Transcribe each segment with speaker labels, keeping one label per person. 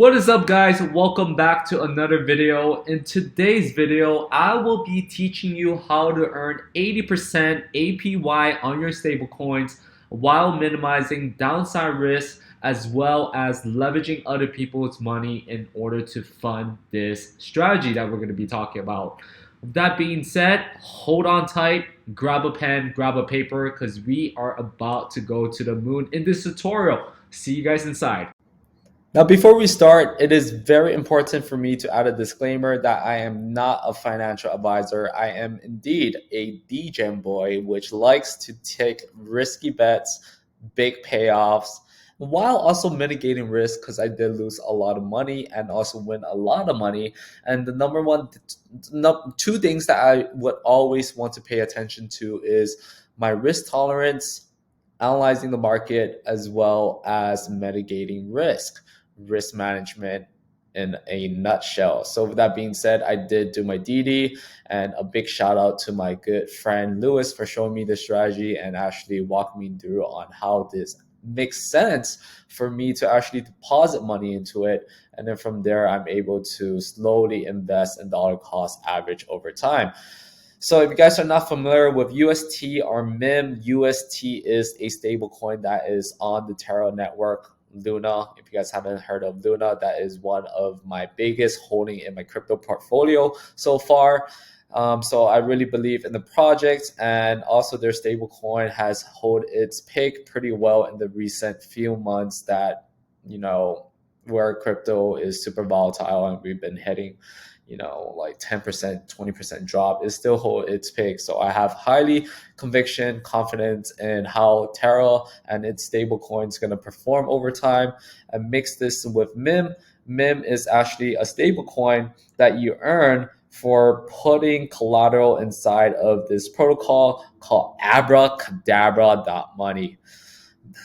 Speaker 1: What is up, guys? Welcome back to another video. In today's video, I will be teaching you how to earn 80% APY on your stablecoins while minimizing downside risk as well as leveraging other people's money in order to fund this strategy that we're going to be talking about. With that being said, hold on tight, grab a pen, grab a paper, because we are about to go to the moon in this tutorial. See you guys inside. Now, before we start, it is very important for me to add a disclaimer that I am not a financial advisor. I am indeed a Degen boy, which likes to take risky bets, big payoffs, while also mitigating risk because I did lose a lot of money and also win a lot of money. And the two things that I would always want to pay attention to is my risk tolerance, analyzing the market, as well as mitigating risk management in a nutshell. So with that being said, I did do my DD, and a big shout out to my good friend Lewis for showing me the strategy and actually walking me through on how this makes sense for me to actually deposit money into it. And then from there, I'm able to slowly invest in dollar cost average over time. So if you guys are not familiar with UST or MIM, UST is a stable coin that is on the Terra network. Luna, if you guys haven't heard of Luna, that is one of my biggest holding in my crypto portfolio so far. So I really believe in the project, and also their stable coin has held its peak pretty well in the recent few months that, where crypto is super volatile and we've been hitting like 10%, 20% drop, is still hold its peak. So I have highly confidence in how Terra and its stable coin is going to perform over time. And mix this with MIM. MIM is actually a stable coin that you earn for putting collateral inside of this protocol called Abracadabra Money.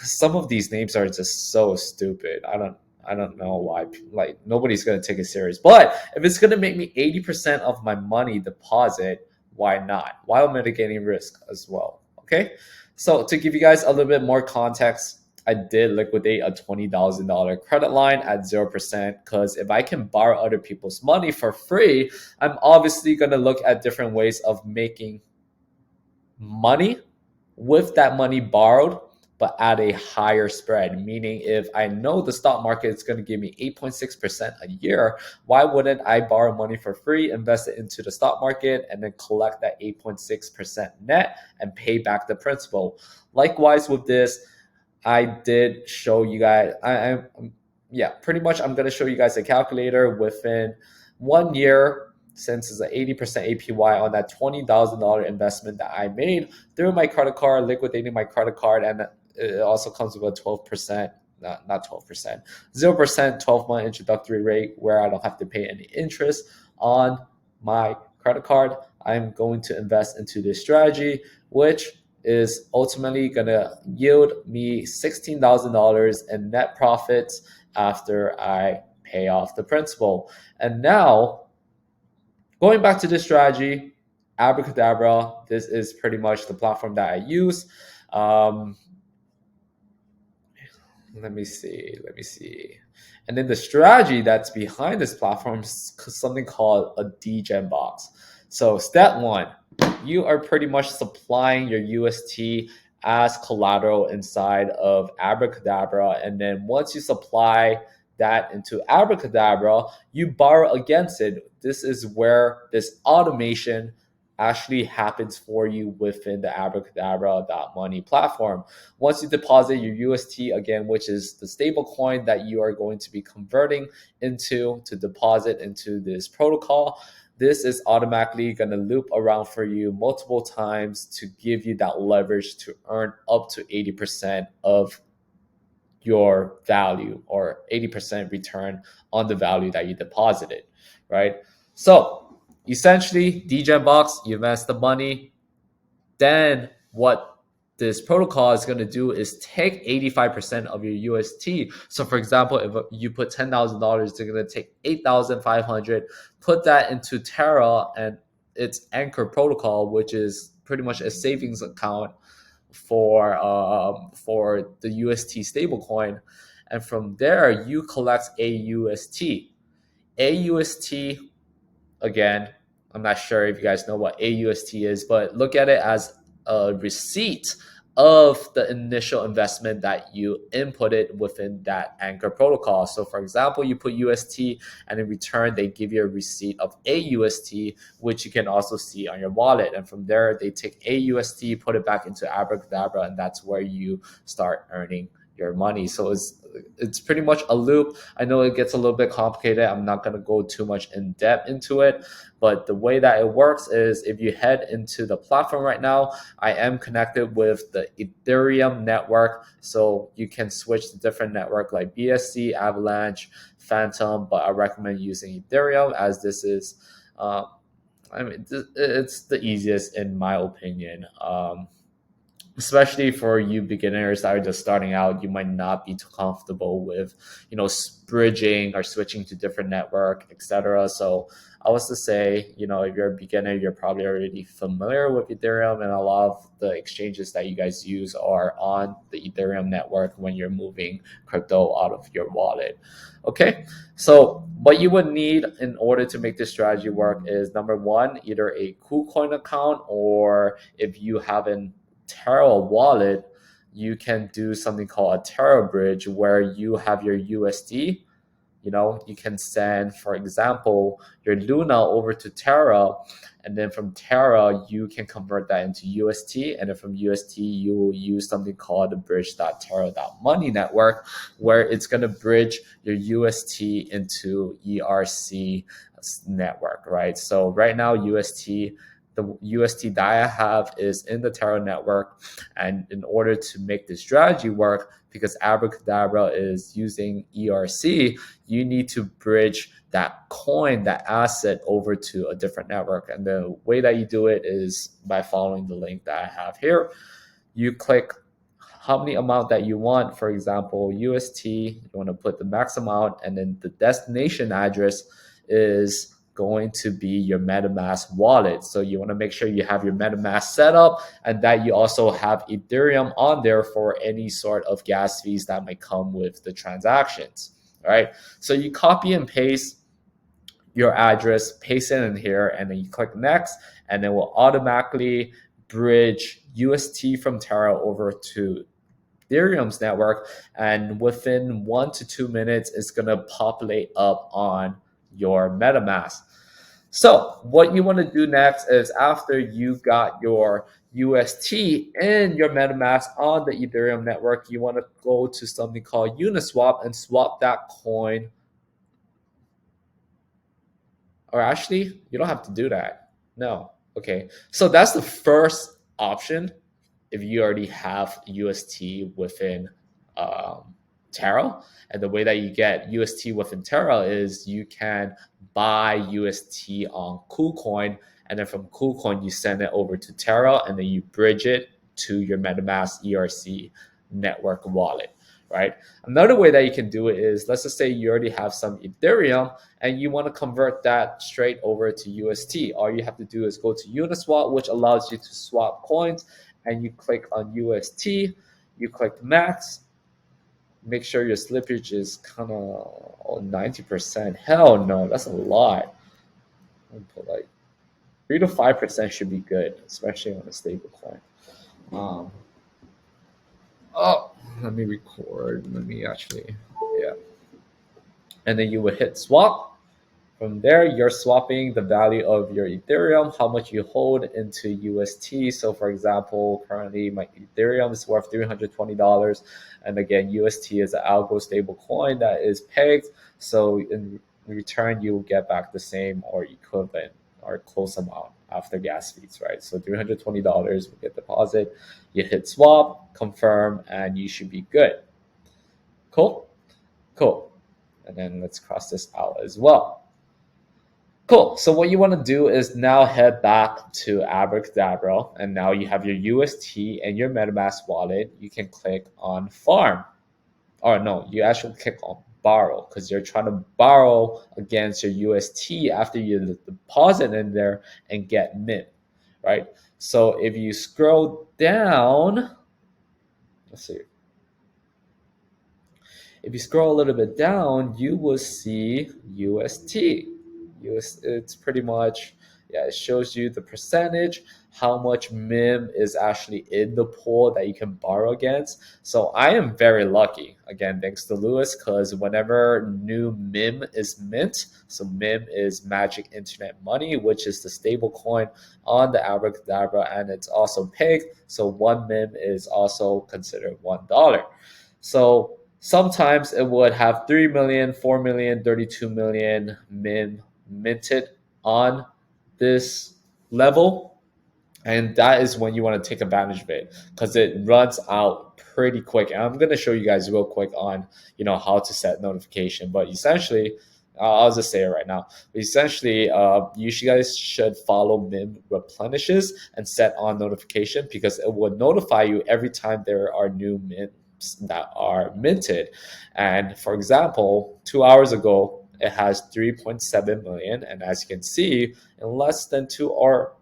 Speaker 1: Some of these names are just so stupid. I don't know why, like, nobody's going to take it serious. But if it's going to make me 80% of my money deposit, why not? While mitigating risk as well. Okay. So to give you guys a little bit more context, I did liquidate a $20,000 credit line at 0% because if I can borrow other people's money for free, I'm obviously going to look at different ways of making money with that money borrowed, but at a higher spread. Meaning, if I know the stock market is going to give me 8.6% a year, why wouldn't I borrow money for free, invest it into the stock market, and then collect that 8.6% net and pay back the principal? Likewise with this, I did show you guys, pretty much I'm going to show you guys a calculator within 1 year, since it's an 80% APY on that $20,000 investment that I made through my credit card, liquidating my credit card. And it also comes with a 12%, not 12%, 0% 12-month introductory rate where I don't have to pay any interest on my credit card. I'm going to invest into this strategy, which is ultimately going to yield me $16,000 in net profits after I pay off the principal. And now, going back to this strategy, Abracadabra, this is pretty much the platform that I use. Let me see. And then the strategy that's behind this platform is something called a Degenbox. So step one, you are pretty much supplying your UST as collateral inside of Abracadabra. And then once you supply that into Abracadabra, you borrow against it. This is where this automation actually happens for you within the Abracadabra.money platform. Once you deposit your UST again, which is the stable coin that you are going to be converting into to deposit into this protocol, this is automatically going to loop around for you multiple times to give you that leverage to earn up to 80% of your value, or 80% return on the value that you deposited, right? So essentially, Degenbox, you invest the money. Then what this protocol is going to do is take 85% of your UST. So for example, if you put $10,000, they're going to take 8,500, put that into Terra and its anchor protocol, which is pretty much a savings account for the UST stablecoin, and from there you collect AUST. AUST, again, I'm not sure if you guys know what AUST is, but look at it as a receipt of the initial investment that you inputted within that Anchor protocol. So for example, you put UST and in return, they give you a receipt of AUST, which you can also see on your wallet. And from there, they take AUST, put it back into Abracadabra, and that's where you start earning your money. So it's pretty much a loop. I know it gets a little bit complicated. I'm not going to go too much in depth into it, but the way that it works is if you head into the platform right now, I am connected with the Ethereum network. So you can switch to different network like BSC, Avalanche, Phantom, but I recommend using Ethereum as this is, it's the easiest in my opinion. Especially for you beginners that are just starting out, you might not be too comfortable with, bridging or switching to different network, etc. So I was to say, if you're a beginner, you're probably already familiar with Ethereum, and a lot of the exchanges that you guys use are on the Ethereum network when you're moving crypto out of your wallet. Okay, so what you would need in order to make this strategy work is number one, either a KuCoin account, or if you haven't Terra wallet, you can do something called a Terra Bridge where you have your USD. You can send, for example, your Luna over to Terra, and then from Terra, you can convert that into UST, and then from UST, you will use something called the bridge.terra.money network, where it's going to bridge your UST into ERC network, right? So right now, the UST that I have is in the Terra network. And in order to make this strategy work, because Abracadabra is using ERC, you need to bridge that coin, that asset over to a different network. And the way that you do it is by following the link that I have here. You click how many amount that you want. For example, UST, you want to put the max amount, and then the destination address is going to be your MetaMask wallet. So you want to make sure you have your MetaMask set up and that you also have Ethereum on there for any sort of gas fees that might come with the transactions. All right. So you copy and paste your address, paste it in here, and then you click next, and then we'll automatically bridge UST from Terra over to Ethereum's network. And within 1 to 2 minutes, it's going to populate up on your MetaMask. So what you want to do next is after you got your UST in your MetaMask on the Ethereum network, you want to go to something called Uniswap and swap that coin. Or actually, you don't have to do that. No. Okay. So that's the first option if you already have UST within Terra. And the way that you get UST within Terra is you can buy UST on KuCoin, and then from KuCoin you send it over to Terra, and then you bridge it to your MetaMask ERC network wallet. Right. Another way that you can do it is, let's just say you already have some Ethereum and you want to convert that straight over to UST. All you have to do is go to Uniswap, which allows you to swap coins, and you click on UST, you click max, make sure your slippage is kind of 90%. Hell no, that's a lot. Put like 3 to 5% should be good, especially on a stable coin. Let me record. Let me actually, yeah. And then you would hit swap. From there, you're swapping the value of your Ethereum, how much you hold into UST. So for example, currently my Ethereum is worth $320. And again, UST is an algo stable coin that is pegged. So in return, you will get back the same or equivalent or close amount after gas fees, right? So $320 will get deposit. You hit swap, confirm, and you should be good. Cool? Cool. And then let's cross this out as well. Cool. So what you want to do is now head back to Abracadabra, and now you have your UST and your MetaMask wallet. You can click on farm. Or no, you actually click on borrow because you're trying to borrow against your UST after you deposit in there and get MIM, right? So if you scroll down, let's see. If you scroll a little bit down, you will see UST. It's pretty much, yeah, it shows you the percentage, how much MIM is actually in the pool that you can borrow against. So I am very lucky, again, thanks to Lewis, because whenever new MIM is mint, so MIM is Magic Internet Money, which is the stable coin on the Abracadabra, and it's also pegged. So one MIM is also considered $1. So sometimes it would have 3 million, 4 million, 32 million MIM minted on this level, and that is when you want to take advantage of it because it runs out pretty quick. And I'm going to show you guys real quick on how to set notification. But essentially, I'll just say it right now. Essentially, you guys should follow MIM Replenishes and set on notification because it will notify you every time there are new MIMs that are minted. And for example, 2 hours ago, it has 3.7 million, and as you can see, in less than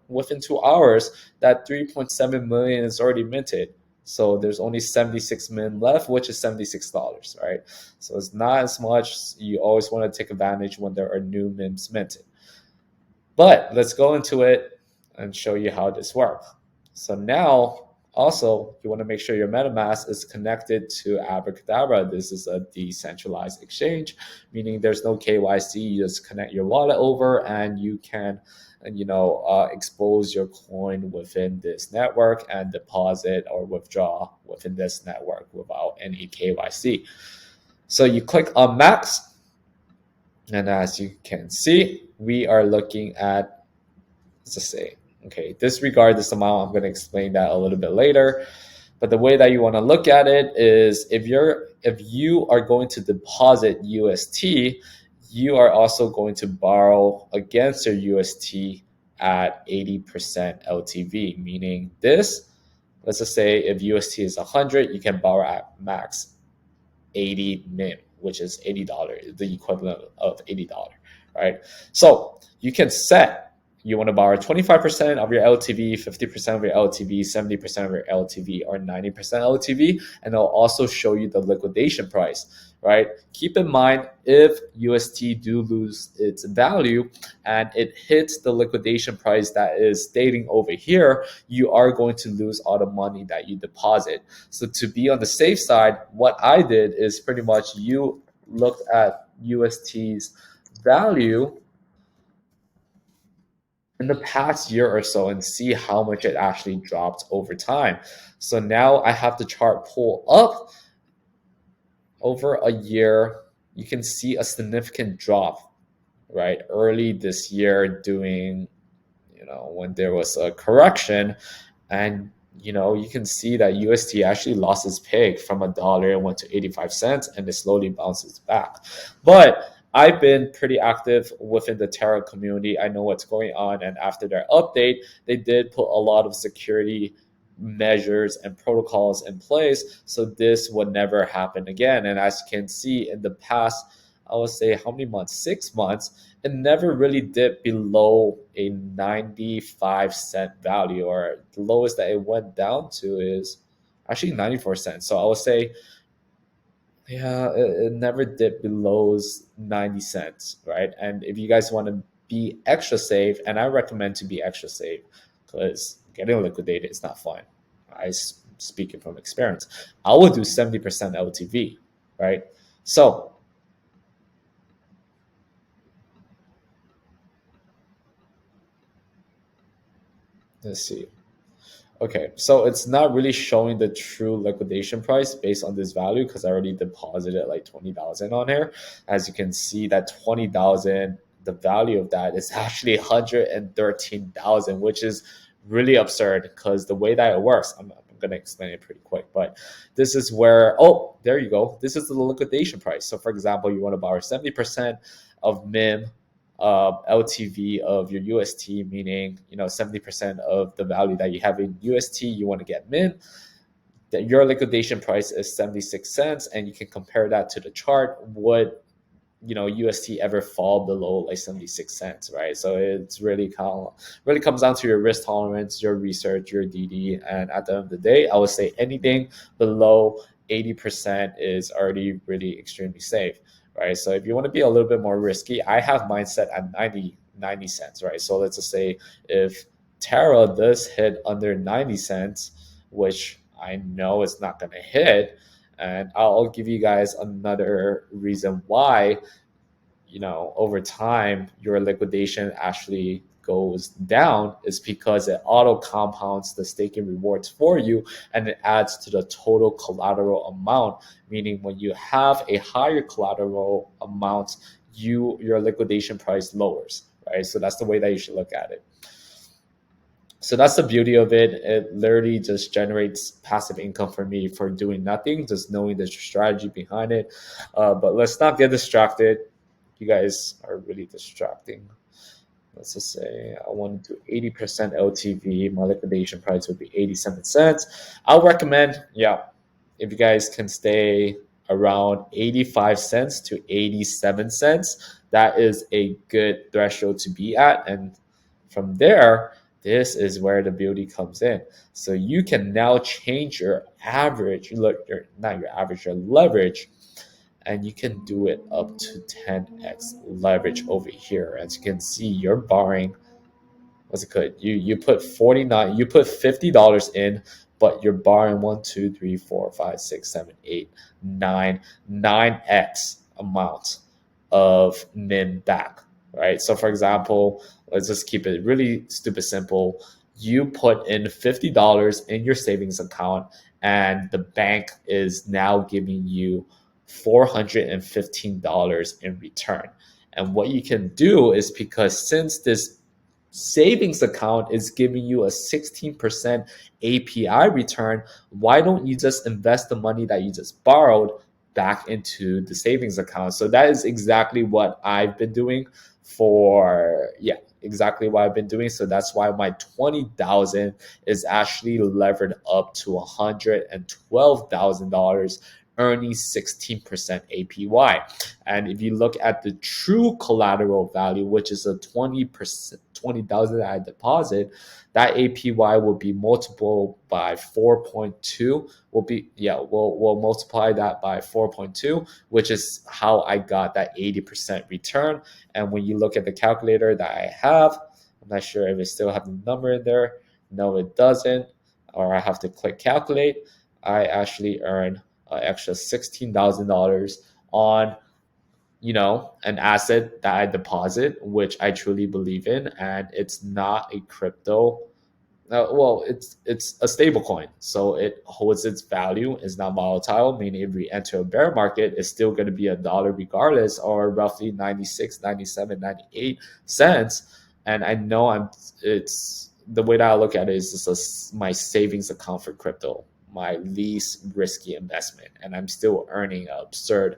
Speaker 1: within 2 hours, that 3.7 million is already minted. So there's only 76 million left, which is $76, right? So it's not as much. You always want to take advantage when there are new MIMs minted. But let's go into it and show you how this works. So now, also, you want to make sure your MetaMask is connected to Abracadabra. This is a decentralized exchange, meaning there's no KYC. You just connect your wallet over and you can, expose your coin within this network and deposit or withdraw within this network without any KYC. So you click on Max, and as you can see, we are looking at, let's just say, okay, disregard this amount. I'm going to explain that a little bit later. But the way that you want to look at it is if you are going to deposit UST, you are also going to borrow against your UST at 80% LTV, meaning this, let's just say if UST is 100, you can borrow at max 80 MIM, which is $80, the equivalent of $80, right? So you can set, you want to borrow 25% of your LTV, 50% of your LTV, 70% of your LTV, or 90% LTV, and it'll also show you the liquidation price, right? Keep in mind, if UST do lose its value and it hits the liquidation price that is stating over here, you are going to lose all the money that you deposit. So to be on the safe side, what I did is pretty much you looked at UST's value in the past year or so and see how much it actually dropped over time. So now I have the chart pull up over a year. You can see a significant drop, right? Early this year doing, when there was a correction, and you can see that UST actually lost its peg from $1 and went to 85 cents, and it slowly bounces back. But I've been pretty active within the Terra community. I know what's going on, and after their update, they did put a lot of security measures and protocols in place, so this would never happen again. And as you can see, in the past, I would say how many months? 6 months, it never really dipped below a 95-cent value, or the lowest that it went down to is actually 94 cents. So I would say, yeah, it never dipped below 90 cents, right? And if you guys want to be extra safe, and I recommend to be extra safe because getting liquidated is not fun. Speaking from experience, I would do 70% LTV, right? So let's see. Okay, so it's not really showing the true liquidation price based on this value because I already deposited like 20,000 on here. As you can see, that 20,000, the value of that is actually 113,000, which is really absurd because the way that it works, I'm going to explain it pretty quick, but this is where, oh, there you go. This is the liquidation price. So for example, you want to borrow 70% of MIM, LTV of your UST, meaning 70% of the value that you have in UST, you want to get MIM. That your liquidation price is 76 cents, and you can compare that to the chart. Would UST ever fall below like 76 cents, right? So it's really comes down to your risk tolerance, your research, your DD, and at the end of the day, I would say anything below
Speaker 2: 80% is already really extremely safe, right? So if you want to be a little bit more risky, I have mine set at 90 cents, right? So let's just say if Terra does hit under 90 cents, which I know it's not going to hit, and I'll give you guys another reason why, over time your liquidation actually goes down, is because it auto compounds the staking rewards for you, and it adds to the total collateral amount, meaning when you have a higher collateral amount, your liquidation price lowers, right? So that's the way that you should look at it. So that's the beauty of it. It literally just generates passive income for me for doing nothing, just knowing the strategy behind it. But let's not get distracted. You guys are really distracting. Let's just say I want to do 80% LTV. My liquidation price would be 87 cents. I'll recommend, yeah, if you guys can stay around 85 cents to 87 cents, that is a good threshold to be at. And from there, this is where the beauty comes in. So you can now change your average, not your average, your leverage, and you can do it up to 10x leverage over here. As you can see, you're borrowing, what's it good? You put 49, you put $50 in, but you're borrowing 1, 2, 3, 4, 5, 6, 7, 8, 9, 9x amount of MIM back, right? So for example, let's just keep it really stupid simple. You put in $50 in your savings account, and the bank is now giving you $415 in return. And what you can do is, because since this savings account is giving you a 16% APY return, why don't you just invest the money that you just borrowed back into the savings account? So that is exactly what I've been doing exactly what I've been doing. So that's why my 20,000 is actually levered up to $112,000, earning 16% APY. And if you look at the true collateral value, which is a 20,000 that I deposit, that APY will be multiple by 4.2. We'll multiply that by 4.2, which is how I got that 80% return. And when you look at the calculator that I have, I'm not sure if it still have the number in there. No, it doesn't. Or I have to click calculate. I actually earn an extra $16,000 on an asset that I deposit, which I truly believe in, and it's not a crypto. It's a stable coin, so it holds its value. It's not volatile, meaning if we enter a bear market, it's still going to be $1 regardless, or roughly 96, 97, 98 cents. And I know it's the way that I look at it is just my savings account for crypto, my least risky investment, and I'm still earning an absurd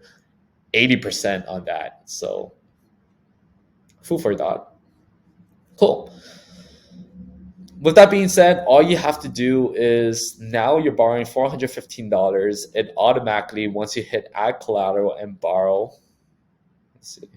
Speaker 2: 80% on that. So food for thought. Cool. With that being said, all you have to do is, now you're borrowing $415. It automatically, once you hit add collateral and borrow, let's see.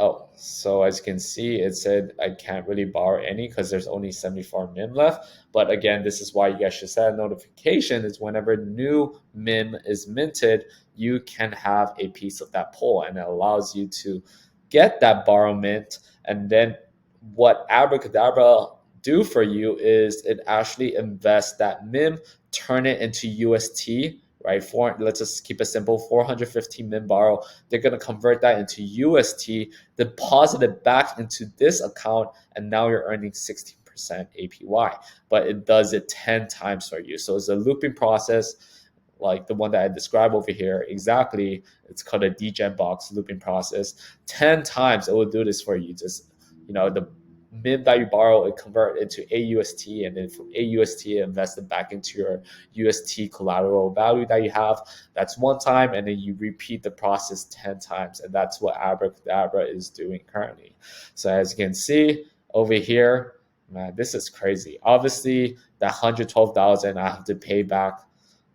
Speaker 2: Oh, so as you can see, it said I can't really borrow any because there's only 74 MIM left. But again, this is why you guys should set a notification, is whenever new MIM is minted, you can have a piece of that pool, and it allows you to get that borrow mint. And then what Abracadabra do for you is it actually invests that MIM, turn it into UST, right? Let's just keep it simple, 415 MIM borrow. They're going to convert that into UST, deposit it back into this account, and now you're earning 16% APY. But it does it 10 times for you. So it's a looping process, like the one that I described over here. Exactly. It's called a Degenbox looping process. 10 times it will do this for you. Just, the MIM that you borrow, it convert into AUST, and then from AUST, invest it back into your UST collateral value that you have. That's one time, and then you repeat the process 10 times, and that's what Abracadabra is doing currently. So as you can see over here, man, this is crazy. Obviously, that 112,000 I have to pay back.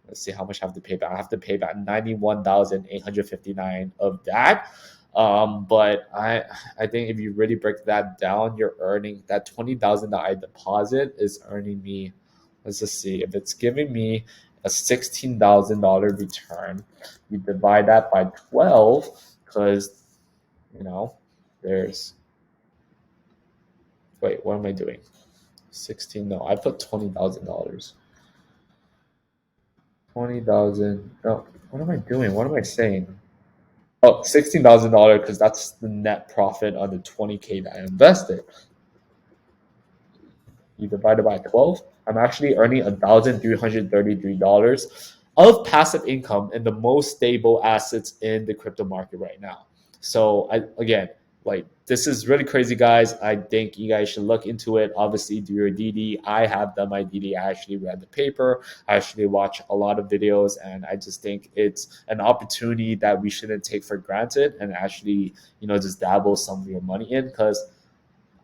Speaker 2: Let's see how much I have to pay back. I have to pay back 91,859 of that. But I think if you really break that down, you're earning that 20,000 that I deposit is earning me. Let's just see if it's giving me a $16,000 return. You divide that by 12 because, there's, wait, what am I doing? 16, no, I put $20,000. 20,000, no, what am I doing? What am I saying? Oh, $16,000 because that's the net profit on the 20K that I invested. You divide it by 12, I'm actually earning $1,333 of passive income in the most stable assets in the crypto market right now. So again, like, this is really crazy, guys. I think you guys should look into it. Obviously, do your DD. I have done my DD. I actually read the paper. I actually watch a lot of videos, and I just think it's an opportunity that we shouldn't take for granted and actually, just dabble some of your money in, because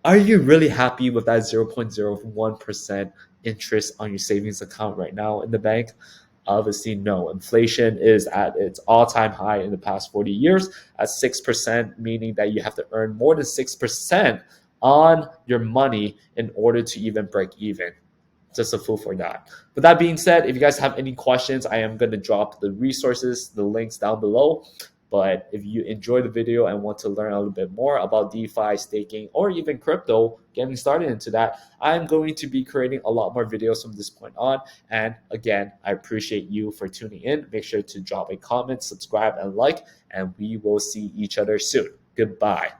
Speaker 2: are you really happy with that 0.01% interest on your savings account right now in the bank? Obviously, no. Inflation is at its all-time high in the past 40 years at 6%, meaning that you have to earn more than 6% on your money in order to even break even. Just a fool for that. But that being said, if you guys have any questions, I am going to drop the resources, the links down below. But if you enjoy the video and want to learn a little bit more about DeFi, staking, or even crypto, getting started into that, I'm going to be creating a lot more videos from this point on. And again, I appreciate you for tuning in. Make sure to drop a comment, subscribe, and like, and we will see each other soon. Goodbye.